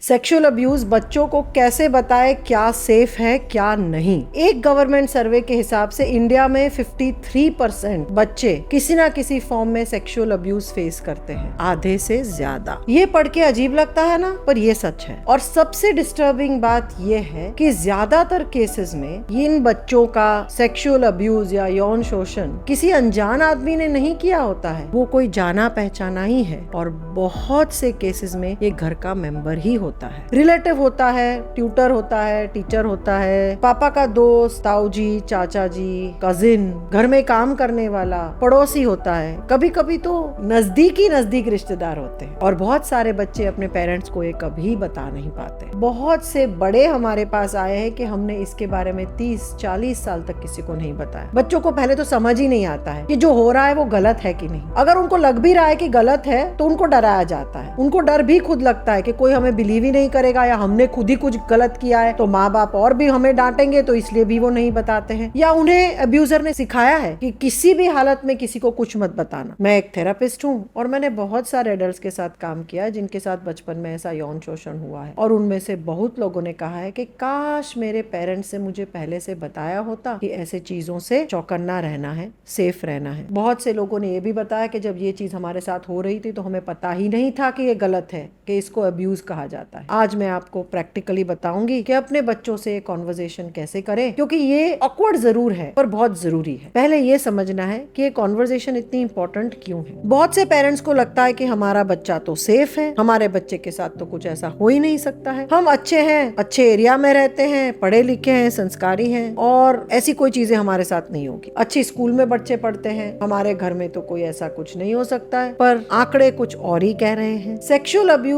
Sexual abuse बच्चों को कैसे बताए क्या सेफ है क्या नहीं। एक गवर्नमेंट सर्वे के हिसाब से इंडिया में 53% बच्चे किसी ना किसी फॉर्म में सेक्सुअल अब्यूज फेस करते हैं, आधे से ज्यादा। ये पढ़ के अजीब लगता है ना, पर ये सच है। और सबसे डिस्टर्बिंग बात ये है कि ज्यादातर केसेस में इन बच्चों का सेक्सुअल अब्यूज या यौन शोषण किसी अनजान आदमी ने नहीं किया होता है, वो कोई जाना पहचाना ही है। और बहुत से केसेस में ये घर का मेंबर ही होता है, रिलेटिव होता है, ट्यूटर होता है, टीचर होता है, पापा का दोस्त, ताऊ जी, चाचा जी, कजिन, घर में काम करने वाला, पड़ोसी होता है, कभी कभी तो नजदीक रिश्तेदार होते हैं। और बहुत सारे बच्चे अपने पेरेंट्स को ये कभी बता नहीं पाते। बहुत से बड़े हमारे पास आए हैं कि हमने इसके बारे में 30-40 साल तक किसी को नहीं बताया। बच्चों को पहले तो समझ ही नहीं आता है कि जो हो रहा है वो गलत है कि नहीं। अगर उनको लग भी रहा है कि गलत है तो उनको डराया जाता है। उनको डर भी खुद लगता है कि कोई हमें बिलीव ही नहीं करेगा, या हमने खुद ही कुछ गलत किया है तो माँ बाप और भी हमें डांटेंगे, तो इसलिए भी वो नहीं बताते हैं। या उन्हें अब्यूजर ने सिखाया है कि किसी भी हालत में किसी को कुछ मत बताना। मैं एक थेरेपिस्ट हूँ और मैंने बहुत सारे एडल्ट्स के साथ काम किया है जिनके साथ बचपन में ऐसा यौन शोषण हुआ है। और उनमें से बहुत लोगों ने कहा है कि काश मेरे पेरेंट्स से मुझे पहले से बताया होता कि ऐसे चीजों से चौकन्ना रहना है, सेफ रहना है। बहुत से लोगों ने ये भी बताया कि जब ये चीज हमारे साथ हो रही थी तो हमें पता ही नहीं था कि ये गलत है, कि इसको अब्यूज कहा जाता है। आज मैं आपको प्रैक्टिकली बताऊंगी कि अपने बच्चों से कॉन्वर्सेशन कैसे करें, क्योंकि ये ऑकवर्ड जरूर है पर बहुत जरूरी है। पहले ये समझना है कि ये कॉन्वर्सेशन इतनी इंपॉर्टेंट क्यों है। बहुत से पेरेंट्स को लगता है कि हमारा बच्चा तो सेफ है, हमारे बच्चे के साथ तो कुछ ऐसा हो ही नहीं सकता है, हम अच्छे हैं, अच्छे एरिया में रहते हैं, पढ़े लिखे हैं, संस्कारी हैं, और ऐसी कोई चीजें हमारे साथ नहीं होगी। अच्छी स्कूल में बच्चे पढ़ते हैं, हमारे घर में तो कोई ऐसा कुछ नहीं हो सकता है। पर आंकड़े कुछ और ही कह रहे हैं। सेक्सुअल अब्यूज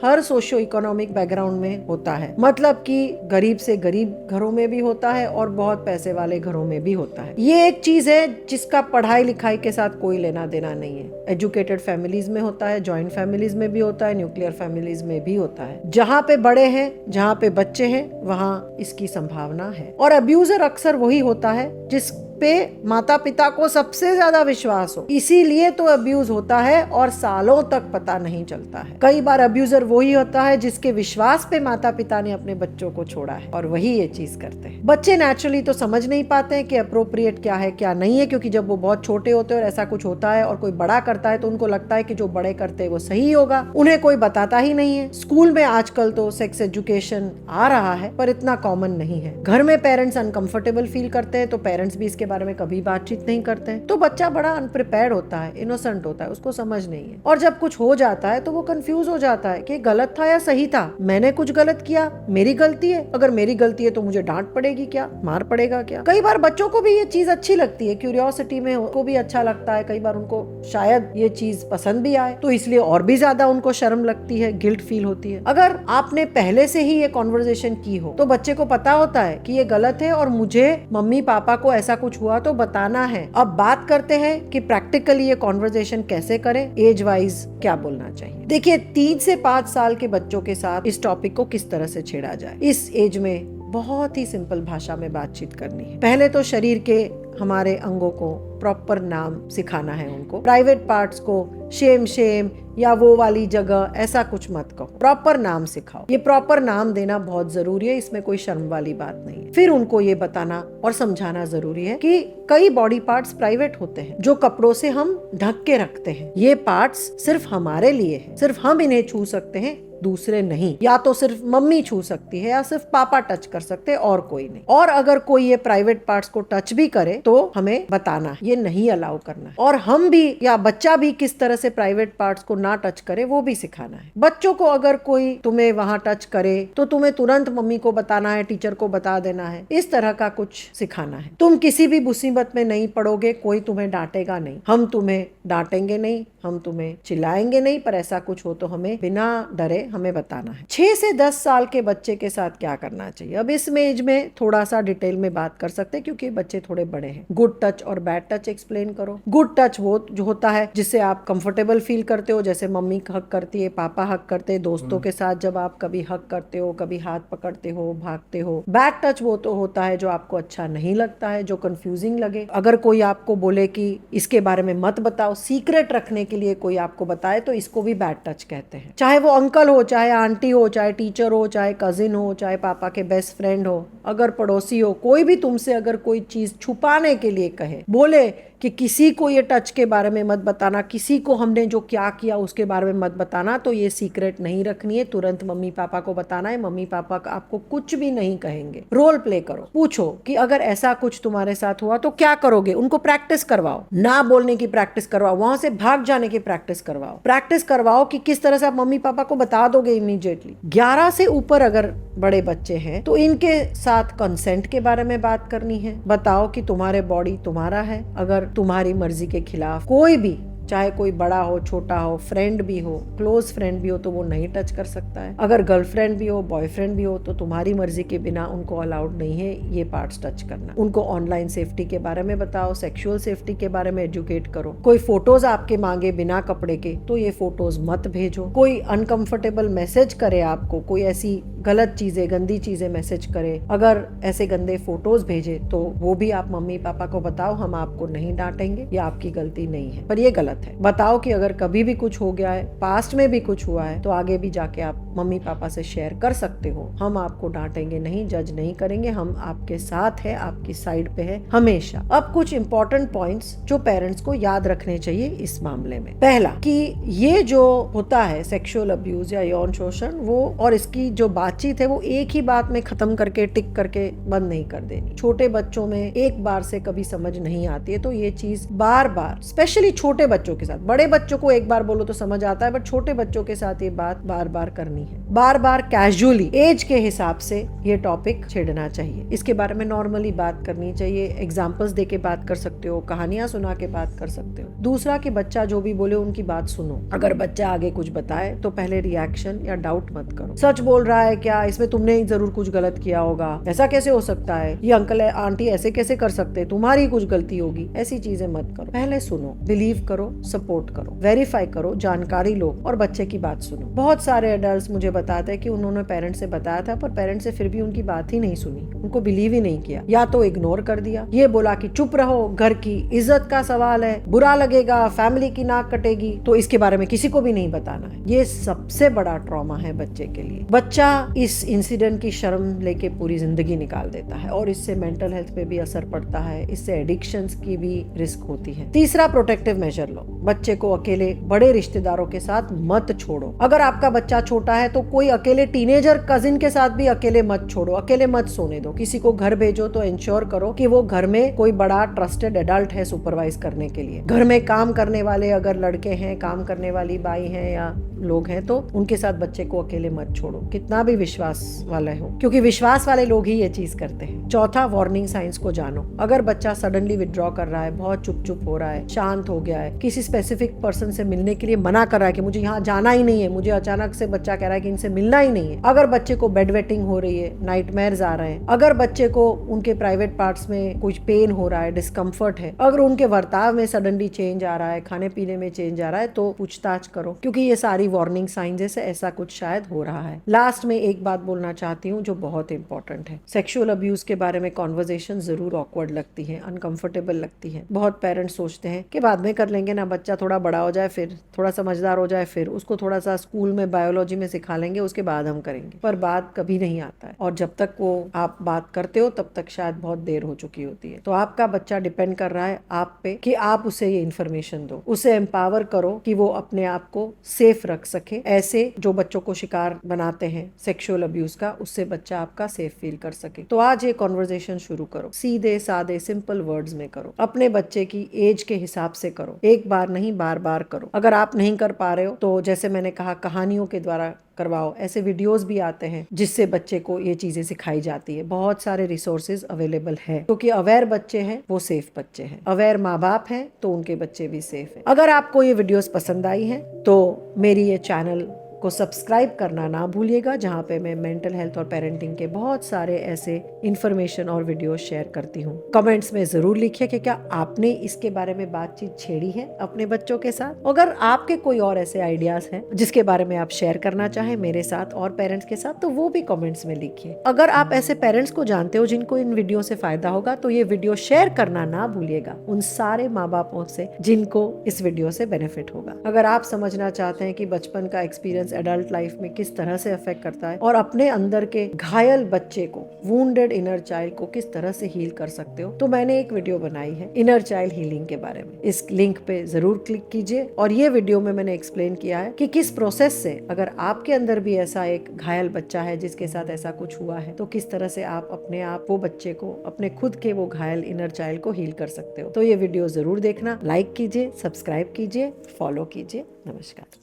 हर सोशियो इकोनॉमिक बैकग्राउंड में होता है, मतलब कि गरीब से गरीब घरों में भी होता है और बहुत पैसे वाले घरों में भी होता है। ये एक चीज है जिसका पढ़ाई लिखाई के साथ कोई लेना देना नहीं है। एजुकेटेड फैमिलीज में होता है, जॉइंट फैमिलीज में भी होता है, न्यूक्लियर फैमिलीज में भी होता है। जहाँ पे बड़े हैं, जहाँ पे बच्चे हैं, वहाँ इसकी संभावना है। और अब्यूजर अक्सर वही होता है जिस पे माता पिता को सबसे ज्यादा विश्वास हो, इसीलिए तो अब्यूज होता है और सालों तक पता नहीं चलता है। कई बार अब्यूजर वही होता है जिसके विश्वास पे माता पिता ने अपने बच्चों को छोड़ा है और वही ये चीज करते हैं। बच्चे नेचुरली तो समझ नहीं पाते हैं कि अप्रोप्रिएट क्या है क्या नहीं है, क्योंकि जब वो बहुत छोटे होते हैं और ऐसा कुछ होता है और कोई बड़ा करता है तो उनको लगता है कि जो बड़े करते हैं वो सही होगा, उन्हें कोई बताता ही नहीं है। स्कूल में आजकल तो सेक्स एजुकेशन आ रहा है पर इतना कॉमन नहीं है। घर में पेरेंट्स अनकंफर्टेबल फील करते हैं तो पेरेंट्स भी इसके बारे में कभी बातचीत नहीं करते हैं, तो बच्चा बड़ा अनप्रिपेयर्ड होता है, इनोसेंट होता है, उसको समझ नहीं है। और जब कुछ हो जाता है तो वो कंफ्यूज हो जाता है कि गलत था या सही था, मैंने कुछ गलत किया, मेरी गलती है, अगर मेरी गलती है तो मुझे डांट पड़ेगी क्या, मार पड़ेगा क्या। कई बार बच्चों को भी ये चीज अच्छी लगती है, क्यूरियोसिटी में उनको भी अच्छा लगता है, कई बार उनको शायद ये चीज पसंद भी आए, तो इसलिए और भी ज्यादा उनको शर्म लगती है, गिल्ट फील होती है। अगर आपने पहले से ही ये कॉन्वर्सेशन की हो तो बच्चे को पता होता है कि ये गलत है और मुझे मम्मी पापा को ऐसा कुछ हुआ तो बताना है। अब बात करते हैं कि प्रैक्टिकली ये कॉन्वर्सेशन कैसे करें, एज वाइज क्या बोलना चाहिए। देखिए, 3 से 5 साल के बच्चों के साथ इस टॉपिक को किस तरह से छेड़ा जाए। इस एज में बहुत ही सिंपल भाषा में बातचीत करनी है। पहले तो शरीर के हमारे अंगों को प्रॉपर नाम सिखाना है उनको। प्राइवेट पार्ट्स को शेम या वो वाली जगह ऐसा कुछ मत कहो, प्रॉपर नाम सिखाओ। ये प्रॉपर नाम देना बहुत जरूरी है, इसमें कोई शर्म वाली बात नहीं है। फिर उनको ये बताना और समझाना जरूरी है कि कई बॉडी पार्ट्स प्राइवेट होते हैं जो कपड़ों से हम ढक के रखते हैं। ये पार्ट्स सिर्फ हमारे लिए है, सिर्फ हम इन्हें छू सकते हैं, दूसरे नहीं। या तो सिर्फ मम्मी छू सकती है या सिर्फ पापा टच कर सकते हैं और कोई नहीं। और अगर कोई ये प्राइवेट पार्ट्स को टच भी करे तो हमें बताना है, ये नहीं अलाउ करना है। और हम भी या बच्चा भी किस तरह से प्राइवेट पार्ट्स को ना टच करे वो भी सिखाना है। बच्चों को अगर कोई तुम्हें वहां टच करे तो तुम्हें तुरंत मम्मी को बताना है, टीचर को बता देना है, इस तरह का कुछ सिखाना है। तुम किसी भी मुसीबत में नहीं पड़ोगे, कोई तुम्हें डांटेगा नहीं, हम तुम्हें डांटेंगे नहीं, हम तुम्हें चिल्लाएंगे नहीं, पर ऐसा कुछ हो तो हमें बिना डरे हमें बताना है। 6 से 10 साल के बच्चे के साथ क्या करना चाहिए, अब इस एज में थोड़ा सा डिटेल में बात कर सकते हैं क्योंकि बच्चे थोड़े बड़े हैं। गुड टच और बैड टच एक्सप्लेन करो। गुड टच वो जो होता है जिससे आप कंफर्टेबल फील करते हो, जैसे मम्मी हक करती है, पापा हक करते हैं, दोस्तों के साथ जब आप कभी हक करते हो, कभी हाथ पकड़ते हो, भागते हो। बैड टच वो तो होता है जो आपको अच्छा नहीं लगता है, जो कंफ्यूजिंग लगे। अगर कोई आपको बोले कि इसके बारे में मत बताओ, सीक्रेट रखने के लिए कोई आपको बताए, तो इसको भी बैड टच कहते हैं। चाहे वो अंकल हो हो, चाहे आंटी हो, चाहे टीचर हो, चाहे कजिन हो, चाहे पापा के बेस्ट फ्रेंड हो, अगर पड़ोसी हो, कोई भी तुमसे अगर कोई चीज छुपाने के लिए कहे, बोले कि किसी को ये टच के बारे में मत बताना, किसी को हमने जो क्या किया उसके बारे में मत बताना, तो ये सीक्रेट नहीं रखनी है, तुरंत मम्मी पापा को बताना है। मम्मी पापा आपको कुछ भी नहीं कहेंगे। रोल प्ले करो, पूछो कि अगर ऐसा कुछ तुम्हारे साथ हुआ तो क्या करोगे। उनको प्रैक्टिस करवाओ, ना बोलने की प्रैक्टिस करवाओ, वहां से भाग जाने की प्रैक्टिस करवाओ। प्रैक्टिस करवाओ कि किस तरह से आप मम्मी पापा को बता दोगे इमीडिएटली। 11 से ऊपर अगर बड़े बच्चे हैं तो इनके साथ कंसेंट के बारे में बात करनी है। बताओ कि तुम्हारे बॉडी तुम्हारा है, अगर तुम्हारी मर्जी के खिलाफ कोई भी, चाहे कोई बड़ा हो, छोटा हो, फ्रेंड भी हो, क्लोज फ्रेंड भी हो, तो वो नहीं टच कर सकता है। अगर गर्लफ्रेंड भी हो, बॉयफ्रेंड भी हो, तो तुम्हारी मर्जी के बिना उनको अलाउड नहीं है ये पार्ट्स टच करना। उनको ऑनलाइन सेफ्टी के बारे में बताओ, सेक्सुअल सेफ्टी के बारे में एजुकेट करो। कोई फोटोज आपके मांगे बिना कपड़े के तो ये फोटोज मत भेजो। कोई अनकंफर्टेबल मैसेज करे आपको, कोई ऐसी गलत चीजें, गंदी चीजें मैसेज करे, अगर ऐसे गंदे फोटोज भेजे तो वो भी आप मम्मी पापा को बताओ। हम आपको नहीं डांटेंगे, ये आपकी गलती नहीं है, पर ये गलत है। बताओ कि अगर कभी भी कुछ हो गया है, पास्ट में भी कुछ हुआ है, तो आगे भी जाके आप मम्मी पापा से शेयर कर सकते हो। हम आपको डांटेंगे नहीं, जज नहीं करेंगे, हम आपके साथ है, आपकी साइड पे है हमेशा। अब कुछ इंपॉर्टेंट पॉइंट्स जो पेरेंट्स को याद रखने चाहिए इस मामले में। पहला कि ये जो होता है सेक्सुअल अब्यूज या यौन शोषण, वो और इसकी जो बातचीत है वो एक ही बात में खत्म करके टिक करके बंद नहीं कर देनी। छोटे बच्चों में एक बार से कभी समझ नहीं आती है, तो ये चीज बार बार, स्पेशली छोटे बच्चों के साथ, बड़े बच्चों को एक बार बोलो तो समझ आता है, बट छोटे बच्चों के साथ ये बात बार बार करनी है। बार बार कैजुअली एज के हिसाब से ये टॉपिक छेड़ना चाहिए। इसके बारे में नॉर्मली बात करनी चाहिए। एग्जाम्पल्स देके बात कर सकते हो, कहानियां सुना के बात कर सकते हो। दूसरा कि बच्चा जो भी बोले उनकी बात सुनो। अगर बच्चा आगे कुछ बताए तो पहले रिएक्शन या डाउट मत करो। सच बोल रहा है क्या, इसमें तुमने जरूर कुछ गलत किया होगा, ऐसा कैसे हो सकता है, ये अंकल आंटी ऐसे कैसे कर सकते, तुम्हारी कुछ गलती होगी, ऐसी चीजें मत करो। पहले सुनो, बिलीव करो, सपोर्ट करो, वेरीफाई करो, जानकारी लो और बच्चे की बात सुनो। बहुत सारे एडल्ट्स मुझे बताते हैं कि उन्होंने पेरेंट्स से बताया था, पर पेरेंट्स से फिर भी उनकी बात ही नहीं सुनी, उनको बिलीव ही नहीं किया, या तो इग्नोर कर दिया, ये बोला कि चुप रहो, घर की इज्जत का सवाल है, बुरा लगेगा, फैमिली की नाक कटेगी, तो इसके बारे में किसी को भी नहीं बताना है। ये सबसे बड़ा ट्रॉमा है बच्चे के लिए। बच्चा इस इंसिडेंट की शर्म लेके पूरी जिंदगी निकाल देता है और इससे मेंटल हेल्थ पे भी असर पड़ता है, इससे एडिक्शंस की भी रिस्क होती है। तीसरा, प्रोटेक्टिव मेजर लो। बच्चे को अकेले बड़े रिश्तेदारों के साथ मत छोड़ो। अगर आपका बच्चा छोटा है तो कोई अकेले टीनेजर कजिन के साथ भी अकेले मत छोड़ो, अकेले मत सोने दो। किसी को घर भेजो तो इंश्योर करो कि वो घर में कोई बड़ा ट्रस्टेड एडल्ट है सुपरवाइज करने के लिए। घर में काम करने वाले अगर लड़के हैं, काम करने वाली बाई हैं या लोग हैं, तो उनके साथ बच्चे को अकेले मत छोड़ो, कितना भी विश्वास वाला हो, क्योंकि विश्वास वाले लोग ही ये चीज करते हैं। चौथा, वार्निंग साइंस को जानो। अगर बच्चा सडनली विथड्रॉ कर रहा है, बहुत चुप चुप हो रहा है, शांत हो गया है, किसी स्पेसिफिक पर्सन से मिलने के लिए मना कर रहा है कि मुझे यहाँ जाना ही नहीं है, मुझे अचानक से बच्चा कह रहा है कि इनसे मिलना ही नहीं है, अगर बच्चे को बेड वेटिंग हो रही है, नाइटमेयर्स आ रहे हैं, अगर बच्चे को उनके प्राइवेट पार्ट्स में कुछ पेन हो रहा है, डिस्कम्फर्ट है, अगर उनके बर्ताव में सडनली चेंज आ रहा है, खाने पीने में चेंज आ रहा है, तो पूछताछ करो, क्योंकि ये सारी वार्निंग साइंस है, ऐसा कुछ शायद हो रहा है। लास्ट में एक बात बोलना चाहती हूँ जो बहुत इंपॉर्टेंट है। सेक्सुअल अब्यूज के बारे में कॉन्वर्सेशन जरूर ऑकवर्ड लगती है, अनकंफर्टेबल लगती है। बहुत पेरेंट्स सोचते हैं कि बाद में कर लेंगे ना, बच्चा थोड़ा बड़ा हो जाए, फिर थोड़ा समझदार हो जाए, फिर उसको थोड़ा सा स्कूल में बायोलॉजी में सिखा लेंगे, उसके बाद हम करेंगे। पर बात कभी नहीं आता है, और जब तक वो आप बात करते हो तब तक शायद बहुत देर हो चुकी होती है। तो आपका बच्चा डिपेंड कर रहा है आप पे कि आप उसे ये इन्फॉर्मेशन दो, उसे एम्पावर करो कि वो अपने आप को सेफ रख सके। ऐसे जो बच्चों को शिकार बनाते हैं सेक्सुअल अब्यूज का, उससे बच्चा आपका सेफ फील कर सके। तो आज ये कॉन्वर्सेशन शुरू करो, सीधे सादे सिंपल वर्ड्स में करो, अपने बच्चे की एज के हिसाब से करो, एक बार नहीं बार बार करो। अगर आप नहीं कर पा रहे हो तो जैसे मैंने कहा, कहानियों के द्वारा करवाओ। ऐसे वीडियोस भी आते हैं जिससे बच्चे को ये चीजें सिखाई जाती है। बहुत सारे रिसोर्सेज अवेलेबल है, क्योंकि अवेयर बच्चे हैं वो सेफ बच्चे हैं, अवेयर माँ बाप हैं तो उनके बच्चे भी सेफ हैं। अगर आपको ये वीडियोस पसंद आई हैं तो मेरी ये चैनल को सब्सक्राइब करना ना भूलिएगा, जहाँ पे मैं मेंटल हेल्थ और पेरेंटिंग के बहुत सारे ऐसे इंफॉर्मेशन और वीडियो शेयर करती हूँ। कमेंट्स में जरूर लिखिए कि क्या आपने इसके बारे में बातचीत छेड़ी है अपने बच्चों के साथ। अगर आपके कोई और ऐसे आइडियाज हैं जिसके बारे में आप शेयर करना चाहें मेरे साथ और पेरेंट्स के साथ, तो वो भी कमेंट्स में लिखिए। अगर आप ऐसे पेरेंट्स को जानते हो जिनको इन वीडियो से फायदा होगा, तो ये वीडियो शेयर करना ना भूलिएगा उन सारे माँ बापों से जिनको इस वीडियो से बेनिफिट होगा। अगर आप समझना चाहते हैं कि बचपन का एक्सपीरियंस एक्सपीरियंस एडल्ट लाइफ में किस तरह से अफेक्ट करता है और अपने अंदर के घायल बच्चे को, वुंडेड इनर चाइल्ड को किस तरह से हील कर सकते हो। तो मैंने एक वीडियो बनाई है इनर चाइल्ड हीलिंग के बारे में, इस लिंक पे जरूर क्लिक कीजिए। और ये वीडियो में मैंने एक्सप्लेन किया है कि किस प्रोसेस से, अगर आपके अंदर भी ऐसा एक घायल बच्चा है जिसके साथ ऐसा कुछ हुआ है, तो किस तरह से आप अपने आप वो बच्चे को, अपने खुद के वो घायल इनर चाइल्ड को हील कर सकते हो। तो ये वीडियो जरूर देखना, लाइक कीजिए, सब्सक्राइब कीजिए, फॉलो कीजिए। नमस्कार।